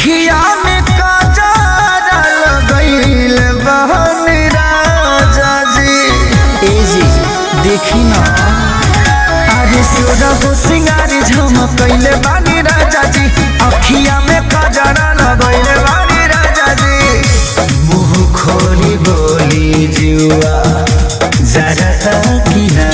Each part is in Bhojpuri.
अखिया में काजरा लगइल बहन राजा जी। ए जी देखी ना अरे सोरह सिंगारी झमकइले बानी राजा जी। अखिया में काजरा लगइल बानी राजा जी। मुँह खोली बोली जुआ जरा की ना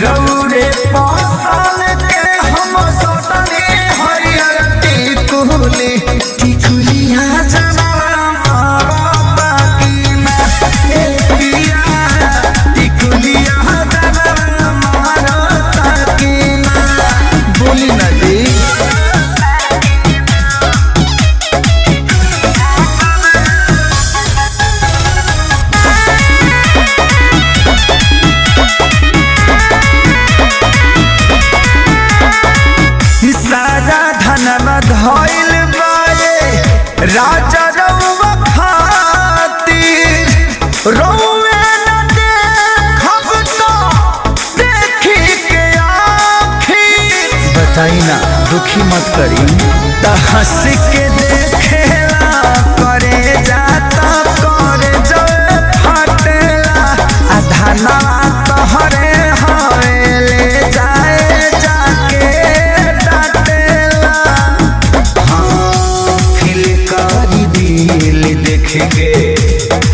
रौरे पासल के हम सटने हरियर टिकुली टिकुलिया जमाना मारता की ना ए पिया टिकुलिया जमाना मारता की ना। बोली ना जी सारा धनवा धइल बाए राजा रउवा खातिर। रउवे न देखब तो देखी के आखिर। बताई ना दुखी मत करी त हंस के देखेला करे जाता करे जो फटेला। आ धनवा तोहरे हवेले जाए जाके देख के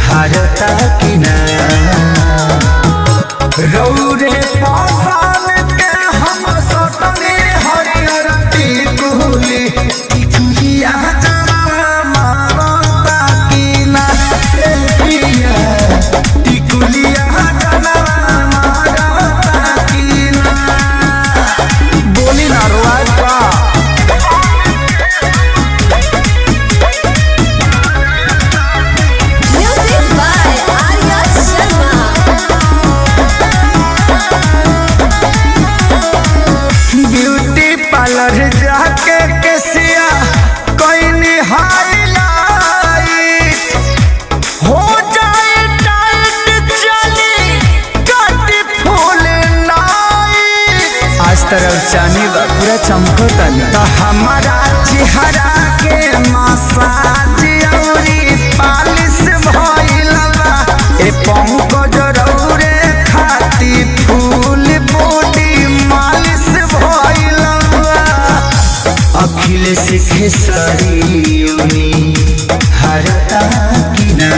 हारता की ना रौरे पासान के हम सटने हरियर टिकुली टिकुलिया जमाना मारता की ना ए पिया टिकुलिया जमाना मारता की ना। बोली ना रोआज का पार्लर जाके केसिया कोई हाईलाइट हो जाए टाइट चली काटी फूल नाइट। आज तरफ जानी बा पूरा चमकता तो हमारा चेहरा के मसाज औरी पालिश भइला बा। ए पंकज रौरे खाती फूल बॉडी मालिश भइला। अखिलेश खेसरियोनी हरता की ना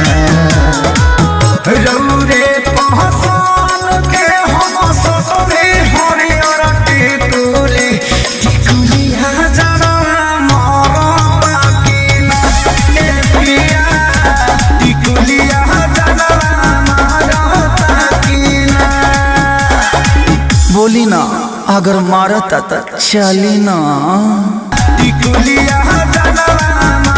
रौरे पहचान के हम सटने हरियर टिकुली टिकुलिया जमाना मारता की ना ए पिया टिकुलिया जमाना मारता की ना। बोली ना अगर मारता त चली ना टिकुलिया जमाना